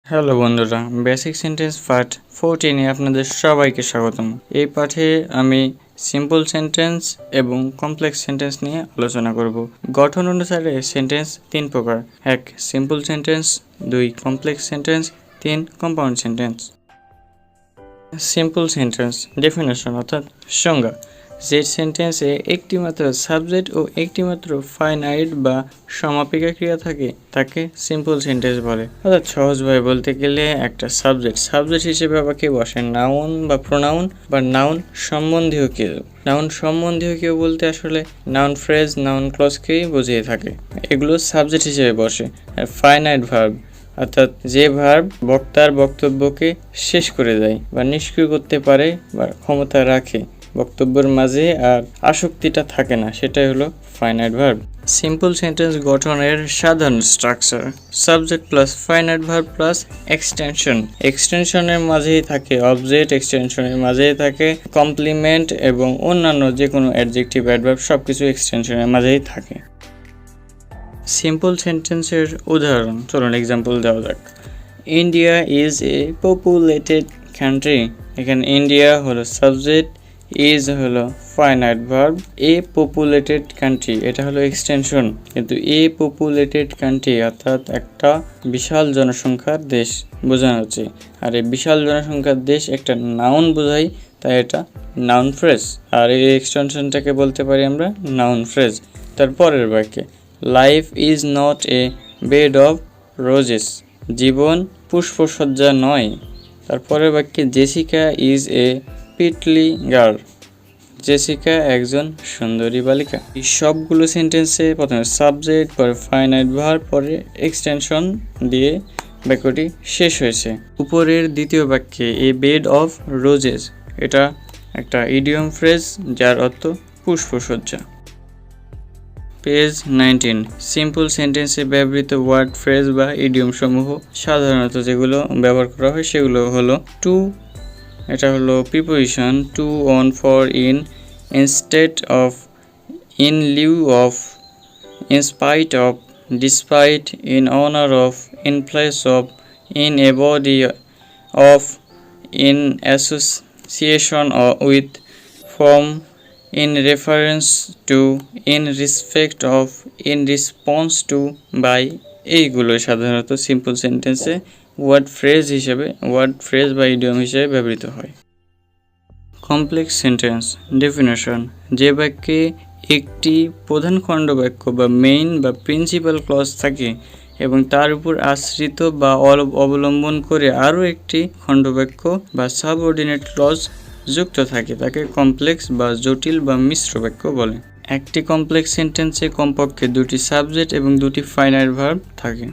Hello বন্ধুরা, basic sentence part 14-এ আপনাদের সবাইকে স্বাগতম। এই পাঠে আমি সিম্পল সেন্টেন্স এবং কমপ্লেক্স সেন্টেন্স নিয়ে আলোচনা করব। গঠন অনুসারে সেন্টেন্স 3 প্রকার: 1 simple sentence, 2 complex sentence, 3 compound sentence. Simple sentence definition অর্থাৎ সংজ্ঞা: যে সেন্টেন্সে একটি মাত্র সাবজেক্ট ও একটি মাত্র ফাইনাইট বা সমাপিকা ক্রিয়া থাকে তাকে সিম্পল সেন্টেন্স বলে। অর্থাৎ সহজভাবে বলতে গেলে একটা সাবজেক্ট হিসেবে আবার কে বসে? নাউন বা প্রোনাউন বা নাউন সম্বন্ধীয় কেউ। নাউন সম্বন্ধীয় কেউ বলতে আসলে নাউন ফ্রেজ, নাউন ক্লজকেই বুঝিয়ে থাকে। এগুলো সাবজেক্ট হিসেবে বসে। আর ফাইনাইট ভার্ব অর্থাৎ যে ভার্ব বক্তার বক্তব্যকে শেষ করে দেয় বা নিষ্ক্রিয় করতে পারে বা ক্ষমতা রাখে, বক্তব্যের মাঝে আর আসক্তিটা থাকে না, সেটাই হলো ফাইনাইট ভার্ব। সিম্পল সেন্টেন্স গঠনের সাধারণ structure: subject plus finite verb plus extension. এক্সটেনশনের মাঝেই থাকে অবজেক্ট, এক্সটেনশনের মাঝেই থাকে কমপ্লিমেন্ট এবং অন্যান্য যে কোনো অ্যাডজেক্টিভ অ্যাডভার্ব সবকিছু এক্সটেনশনের মাঝেই থাকে। সিম্পল সেন্টেন্সের উদাহরণ চলুন এক্সাম্পল দেওয়া যাক। India is a populated country. এখানে ইন্ডিয়া হলো সাবজেক্ট, ইজ হলো ফাইনাইট ভার্ব, এ পপুলেটেড কান্ট্রি এটা হলো এক্সটেনশন। কিন্তু এ পপুলেটেড কান্ট্রি অর্থাৎ একটা বিশাল জনসংখ্যার দেশ বোঝানো হচ্ছে, আর এই বিশাল জনসংখ্যার দেশ একটা নাউন বোঝাই, তাই এটা নাউন ফ্রেজ। আর এই এক্সটেনশনটাকে বলতে পারি আমরা নাউন ফ্রেজ। তারপরের বাক্যে life is not a bed of roses. জীবন পুষ্পসজ্জা নয়। তারপরের বাক্যে জেসিকা ইজ এ পিটলি গার্ল। জেসিকা একজন সুন্দরী বালিকা। এই সবগুলো সেন্টেন্সে প্রথমে সাবজেক্ট, পরে ফাইনাইট ভার্ব, পরে এক্সটেনশন দিয়ে বাক্যটি শেষ হয়েছে। উপরের দ্বিতীয় বাক্যে এ বেড অফ রোজেস এটা একটা ইডিয়ম ফ্রেজ যার অর্থ পুষ্পসজ্জা। পেজ 19। সিম্পল সেন্টেন্সে ব্যবহৃত ওয়ার্ড, ফ্রেজ বা ইডিয়ম সমূহ সাধারণত যেগুলো ব্যবহার করা হয় সেগুলো হলো টু, এটা হলো preposition, to, on, for, in, instead of, in lieu of, in spite of, despite, in honour of, in place of, in a body of, in association with, from, in reference to, in respect of, in response to, by এইগুলো সাধারণত simple সেন্টেন্সে word phrase বা idiom হিসেবে ব্যবহৃত হয়। Complex sentence definition: যে বাক্যে একটি প্রধান খণ্ড বাক্য বা মেইন বা প্রিন্সিপাল ক্লজ থাকে এবং তার উপর আশ্রিত বা অবলম্বন করে আরও একটি খণ্ডবাক্য বা সাবঅর্ডিনেট ক্লজ যুক্ত থাকে তাকে কমপ্লেক্স বা জটিল বা মিশ্র বাক্য বলে। একটি কমপ্লেক্স সেন্টেন্সে কমপক্ষে দুটি সাবজেক্ট এবং দুটি ফাইনাইট ভার্ব থাকে।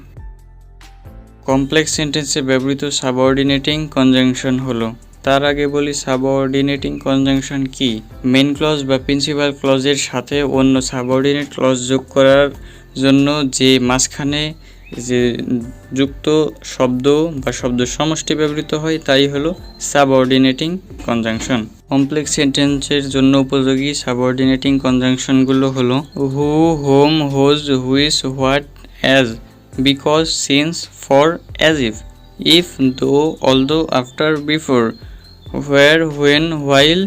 কমপ্লেক্স সেন্টেন্সে ব্যবহৃত সাবঅর্ডিনেটিং কনজাংশন হলো, তার আগে বলি সাবঅর্ডিনেটিং কনজাংশন কি। মেইন ক্লজ বা প্রিন্সিপাল ক্লজের সাথে অন্য সাবঅর্ডিনেট ক্লজ যোগ করার জন্য যে মাঝখানে যে যুক্ত শব্দ বা শব্দ সমষ্টি ব্যবহৃত হয় তাই হলো সাবঅর্ডিনেটিং কনজাংশন। কমপ্লেক্স সেন্টেন্সের জন্য উপযোগী সাবঅর্ডিনেটিং কনজাংশনগুলো হলো who, whom, whose, which, what, as, because, since, for, as if, though, although, after, before, where, when, while,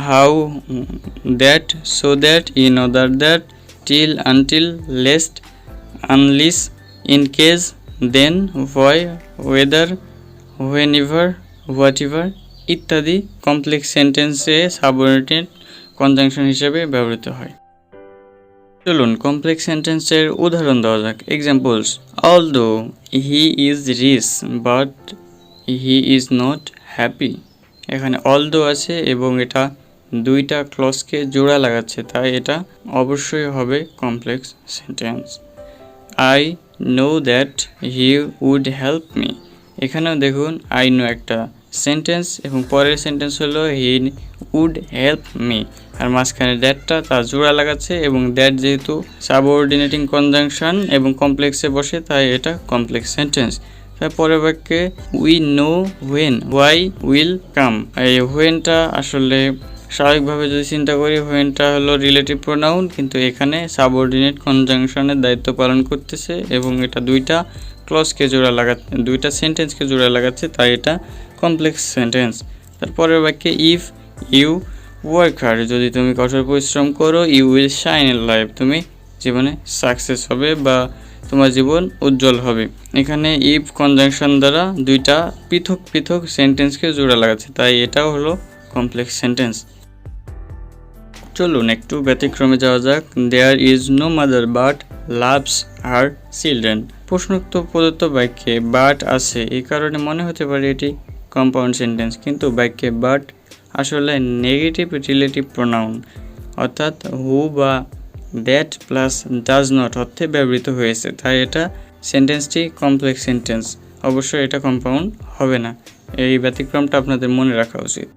how, that, so that, in order that, till, until, lest, unless, in case, then, why, whether, whenever, whatever ইত্যাদি complex সেন্টেন্সে subordinate conjunction হিসেবে ব্যবহৃত হয়। চলুন complex সেন্টেন্সের উদাহরণ দেওয়া যাক। Examples: although he is rich but he is not happy. এখানে অলদো আছে এবং এটা দুইটা ক্লজকে জোড়া লাগাচ্ছে, তাই এটা অবশ্যই হবে complex sentence. I know that he would help me. এখানেও দেখুন আই নো একটা সেন্টেন্স এবং পরের সেন্টেন্স হলো হি উড হেল্প মি, আর মাঝখানে দ্যাটটা তার জোড়া লাগাচ্ছে এবং দ্যাট যেহেতু সাবঅর্ডিনেটিং কনজাংশন এবং কমপ্লেক্সে বসে তাই এটা কমপ্লেক্স সেন্টেন্স। তারপরের বাক্যে we know when why will come. এই হোয়েনটা আসলে স্বাভাবিকভাবে যদি চিন্তা করি হোয়েনটা হলো রিলেটিভ প্রোনাউন, কিন্তু এখানে সাবঅর্ডিনেট কনজাংশনের দায়িত্ব পালন করতেছে এবং এটা দুইটা ক্লজকে জোড়া লাগাচ্ছে, দুইটা সেন্টেন্সকে জোড়া লাগাচ্ছে, তাই এটা কমপ্লেক্স সেন্টেন্স। তারপরের বাক্যে ইফ ইউ ওয়ার্ক হার্ড, যদি তুমি কঠোর পরিশ্রম করো, you will shine in life, তুমি জীবনে সাকসেস হবে বা তোমার জীবন উজ্জ্বল হবে। এখানে ইফ কনজাংশন দ্বারা দুইটা পৃথক পৃথক সেন্টেন্সকে জোড়া লাগাচ্ছে, তাই এটাও হলো কমপ্লেক্স সেন্টেন্স। চলুন একটু ব্যতিক্রমে যাওয়া যাক। There is no mother but loves her children. প্রশ্নোক্ত প্রদত্ত বাক্যে বাট আছে, এই কারণে মনে হতে পারে এটি কম্পাউন্ড সেন্টেন্স, কিন্তু বাক্যে বাট আসলে নেগেটিভ রিলেটিভ প্রোনাউন, অর্থাৎ হু বা দ্যাট প্লাস ডাজ নট অর্থে ব্যবহৃত হয়েছে, তাই এটা সেন্টেন্সটি কমপ্লেক্স সেন্টেন্স। অবশ্যই এটা কম্পাউন্ড হবে না, এই ব্যতিক্রমটা আপনাদের মনে রাখা উচিত।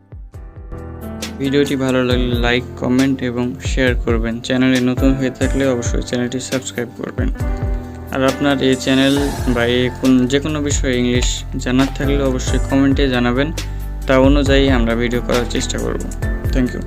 ভিডিওটি ভালো লাগলে লাইক, কমেন্ট এবং শেয়ার করবেন। চ্যানেলে নতুন হয়ে থাকলে অবশ্যই চ্যানেলটি সাবস্ক্রাইব করবেন। আর আপনার এই চ্যানেল বা যে কোনো বিষয়ে ইংলিশ জানার থাকলে অবশ্যই কমেন্টে জানাবেন, তা অনুযায়ী আমরা ভিডিও করার চেষ্টা করব। Thank you.